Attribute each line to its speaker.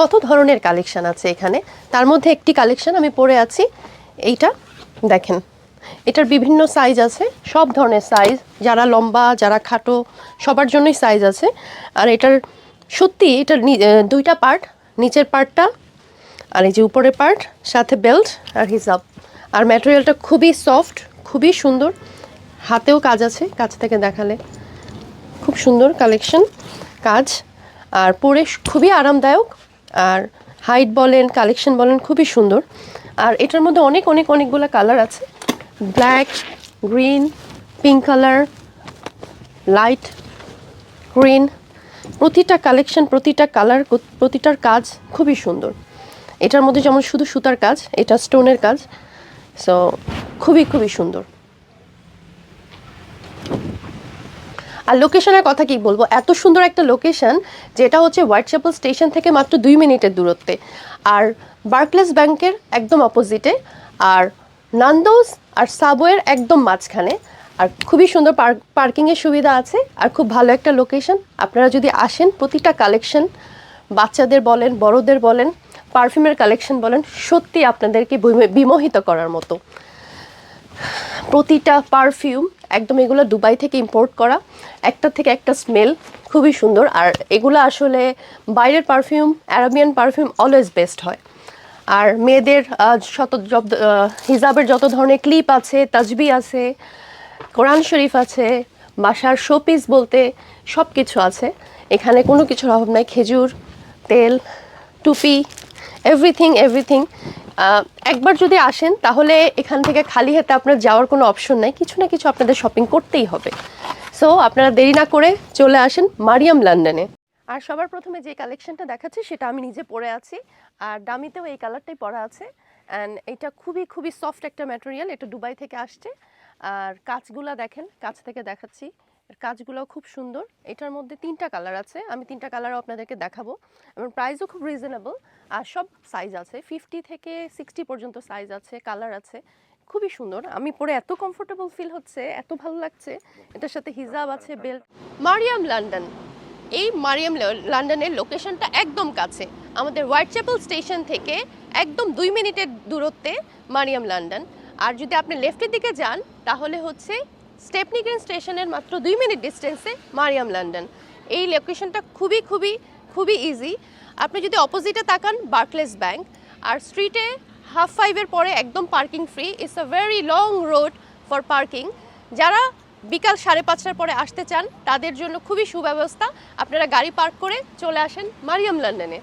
Speaker 1: কত ধরনের কালেকশন আছে এখানে। তার মধ্যে একটি কালেকশন আমি পরে আছি, এইটা দেখেন। এটার বিভিন্ন সাইজ আছে, সব ধরনের সাইজ, যারা লম্বা যারা খাটো সবার জন্যই সাইজ আছে। আর এটার সত্যি এটার দুইটা পার্ট, নিচের পার্টটা আর এই যে উপরের পার্ট, সাথে বেল্ট আর হিজাব। আর ম্যাটেরিয়ালটা খুবই সফট, খুবই সুন্দর, হাতেও কাজ আছে, কাছ থেকে দেখালে খুব সুন্দর কালেকশন কাজ। আর পরে খুবই আরামদায়ক, আর হাইট বলেন কালেকশন বলেন খুবই সুন্দর। আর এটার মধ্যে অনেকগুলো কালার আছে, black, green, pink colour, light green. প্রতিটা কালেকশন, প্রতিটা কালার, প্রতিটার কাজ খুবই সুন্দর। এটার মধ্যে যেমন শুধু সুতার কাজ, এটা স্টোনের কাজ, সো খুবই সুন্দর। আর লোকেশনের কথা কি বলবো, এত সুন্দর একটা লোকেশন, যেটা হচ্ছে হোয়াইটচ্যাপেল স্টেশন থেকে মাত্র 2 মিনিটের দূরত্বে, আর বার্কলেস ব্যাংকের একদম অপোজিটে, আর নান্দোস আর সাবওয়ের একদম মাঝখানে। আর খুবই সুন্দর পার্কিংয়ের সুবিধা আছে, আর খুব ভালো একটা লোকেশন। আপনারা যদি আসেন, প্রতিটা কালেকশন, বাচ্চাদের বলেন বড়দের বলেন, পারফিউমের কালেকশন বলেন, সত্যি আপনাদেরকে বিমোহিত করার মতো। প্রতিটা পারফিউম একদম এগুলো দুবাই থেকে ইম্পোর্ট করা, একটা থেকে একটা স্মেল খুবই সুন্দর। আর এগুলো আসলে বাইরের perfume, Arabian perfume always best হয়। আর মেয়েদের হিজাবের যত ধরনের ক্লিপ আছে, তাজবি আছে, কোরআন শরীফ আছে, বাসার শোপিস বলতে সব কিছু আছে এখানে, কোনো কিছুর অভাব নাই। খেজুর তেল, টুপি, এভরিথিং। একবার যদি আসেন তাহলে এখান থেকে খালি হাতে আপনার যাওয়ার কোনো অপশন নাই, কিছু না কিছু আপনাদের শপিং করতেই হবে। সো আপনারা দেরি না করে চলে আসেন মারিয়াম লন্ডনে। আর সবার প্রথমে যে কালেকশনটা দেখাচ্ছি সেটা আমি নিজে পরে আছি, আর দামিতেও এই কালারটাই পরা আছে। অ্যান্ড এটা খুবই সফট একটা ম্যাটেরিয়াল, এটা দুবাই থেকে আসছে। আর কাজগুলা দেখেন, কাছ থেকে দেখাচ্ছি, কাজগুলো খুব সুন্দর। এটার মধ্যে 3টা কালার আছে, আমি 3টা কালারও আপনাদেরকে দেখাবো, এবং প্রাইসও খুব রিজনেবল। আর সব সাইজ আছে, 50 থেকে 60 পর্যন্ত সাইজ আছে, কালার আছে, খুবই সুন্দর। আমি পরে এত কমফোর্টেবল ফিল হচ্ছে, এত ভালো লাগছে। এটার সাথে হিজাব আছে, বেল্ট। মারিয়াম লন্ডন, এই মারিয়াম লন্ডনের লোকেশনটা একদম কাছে, আমাদের হোয়াইটচ্যাপেল স্টেশন থেকে একদম 2 মিনিটের দূরত্বে মারিয়াম লন্ডন। আর যদি আপনি লেফটের দিকে যান তাহলে হচ্ছে স্টেপনি গ্রিন স্টেশনের মাত্র 2 মিনিট ডিস্টেন্সে মারিয়াম লন্ডন। এই লোকেশনটা খুবই ইজি। আপনি যদি অপোজিটে তাকান, বার্কলেস ব্যাংক, আর স্ট্রিটে 5:30 পরে একদম parking free. It's a very long road for parking. যারা বিকাল 5:30টার পরে আসতে চান তাদের জন্য খুবই সুব্যবস্থা, আপনারা গাড়ি পার্ক করে চলে আসেন মারিয়াম লন্ডনে।